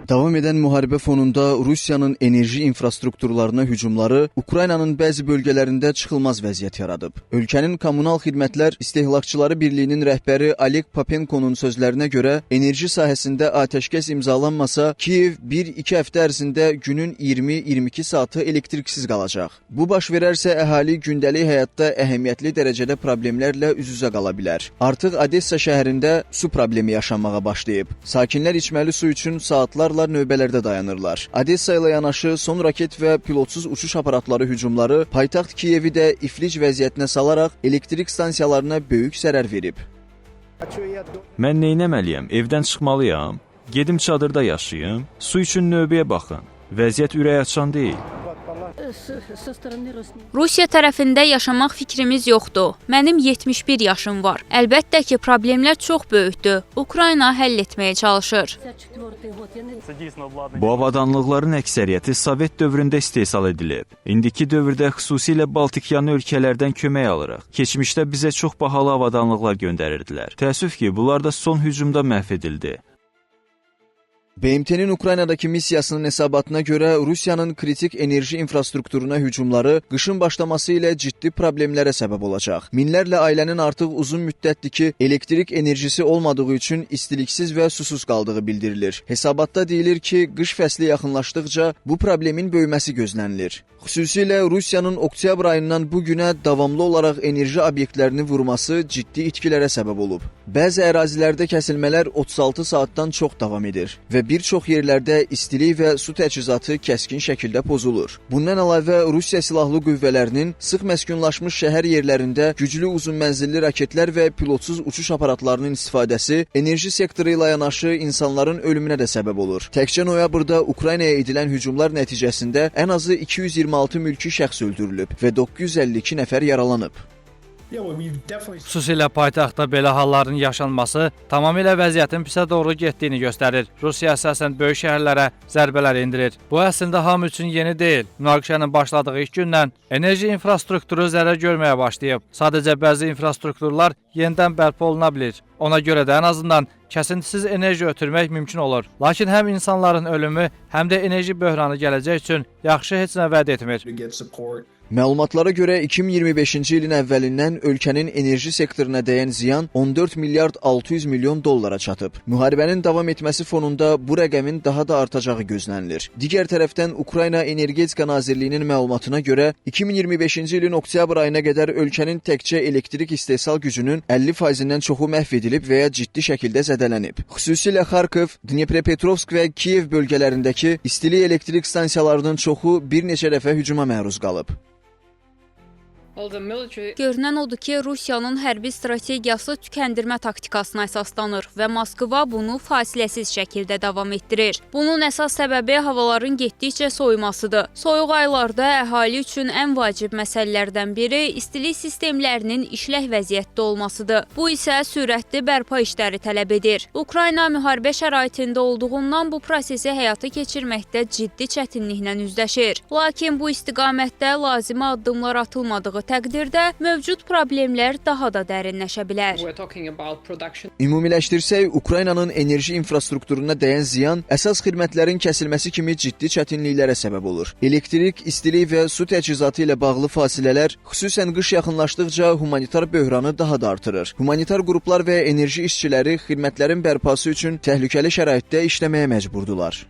Davam edən müharibə fonunda Rusiyanın enerji infrastrukturlarına hücumları Ukraynanın bəzi bölgələrində çıxılmaz vəziyyət yaradıb. Ölkənin Kommunal Xidmətlər İstehlakçıları Birliyinin rəhbəri Oleg Papenko'nun sözlərinə görə enerji sahəsində atəşkəs imzalanmasa, Kiyev 1-2 həftə ərzində günün 20-22 saatı elektriksiz qalacaq. Bu baş verərsə əhali gündəlik həyatda əhəmiyyətli dərəcədə problemlərlə üz-üzə qala bilər. Artıq Odessa şəhərində su problemi yaşanmağa başlayıb. Sakinlər içməli su üçün saatlarla növbələrdə dayanırlar. Odessa ilə yanaşı son raket və pilotsuz uçuş aparatları hücumları paytaxt Kiyevi də iflic vəziyyətinə salaraq elektrik stansiyalarına böyük zərər verib. Mən neynəməliyəm? Evdən çıxmalıyam? Gedim çadırda yaşayım? Su üçün növbəyə baxın. Vəziyyət ürəkaçan deyil. Rusiya tərəfində yaşamaq fikrimiz yoxdur. Mənim 71 yaşım var. Əlbəttə ki, problemlər çox böyükdür. Ukrayna həll etməyə çalışır. Bu avadanlıqların əksəriyyəti Sovet dövründə istehsal edilib. İndiki dövrdə xüsusilə Baltikyanı ölkələrdən kömək alırıq. Keçmişdə bizə çox bahalı avadanlıqlar göndərirdilər. Təəssüf ki, bunlar da son hücumda məhv edildi. BMT-nin Ukraynadakı missiyasının hesabatına görə Rusiyanın kritik enerji infrastrukturuna hücumları qışın başlaması ilə ciddi problemlərə səbəb olacaq. Minlərlə ailənin artıq uzun müddətdir ki, elektrik enerjisi olmadığı üçün istiliksiz və susuz qaldığı bildirilir. Hesabatda deyilir ki, qış fəsli yaxınlaşdıqca bu problemin böyüməsi gözlənilir. Xüsusilə Rusiyanın oktyabr ayından bu günə davamlı olaraq enerji obyektlərini vurması ciddi itkilərə səbəb olub. Bəzi ərazilərdə kəsilmələr 36 saatdan çox davam edir və bir çox yerlərdə istilik və su təchizatı kəskin şəkildə pozulur. Bundan əlavə Rusiya silahlı qüvvələrinin sıx məskunlaşmış şəhər yerlərində güclü uzun mənzilli raketlər və pilotsuz uçuş aparatlarının istifadəsi enerji sektoru ilə yanaşı insanların ölümünə də səbəb olur. Təkcə noyabrda Ukraynaya edilən hücumlar nəticəsində ən azı 226 mülki şəxs öldürülüb və 952 nəfər yaralanıb. Xüsusilə paytaxtda belə halların yaşanması tamamilə vəziyyətin pisə doğru getdiyini göstərir. Rusiya əsasən böyük şəhərlərə zərbələr endirir. Bu əslində hamı üçün yeni deyil. Münaqişənin başladığı ilk gündən enerji infrastrukturu zərər görməyə başlayıb. Sadəcə bəzi infrastrukturlar yenidən bərpa oluna bilir. Ona görə də ən azından kəsintisiz enerji ötürmək mümkün olur. Lakin həm insanların ölümü, həm də enerji böhranı gələcək üçün yaxşı heç nə vəd etmir. Məlumatlara görə 2025-ci ilin əvvəlindən ölkənin enerji sektoruna dəyən ziyan 14 milyard 600 milyon dollara çatıb. Müharibənin davam etməsi fonunda bu rəqəmin daha da artacağı gözlənilir. Digər tərəfdən Ukrayna Energetika Nazirliyinin məlumatına görə 2025-ci ilin oktyabr ayına qədər ölkənin təkcə elektrik istehsal gücünün 50%-dən çoxu məhv edilib və ya ciddi şəkildə zədələnib. Xüsusilə Xarkov, Dnepropetrovsk və Kiyev bölgələrindəki istilik elektrik stansiyalarının çoxu bir neçə dəfə hücuma məruz qalıb. Görünən odur ki, Rusiyanın hərbi strategiyası tükəndirmə taktikasına əsaslanır və Moskva bunu fasiləsiz şəkildə davam etdirir. Bunun əsas səbəbi havaların getdikcə soyumasıdır. Soyuq aylarda əhali üçün ən vacib məsələlərdən biri istilik sistemlərinin işlək vəziyyətdə olmasıdır. Bu isə sürətli bərpa işləri tələb edir. Ukrayna müharibə şəraitində olduğundan bu prosesi həyata keçirməkdə ciddi çətinliklə üzləşir. Lakin bu istiqamətdə lazımi addımlar atılmadığı təqdirdə mövcud problemlər daha da dərinləşə bilər. Ümumiləşdirsək, Ukraynanın enerji infrastrukturuna dəyən ziyan əsas xidmətlərin kəsilməsi kimi ciddi çətinliklərə səbəb olur. Elektrik, istilik və su təchizatı ilə bağlı fasilələr, xüsusən qış yaxınlaşdıqca humanitar böhranı daha da artırır. Humanitar qruplar və enerji işçiləri xidmətlərin bərpası üçün təhlükəli şəraitdə işləməyə məcburdular.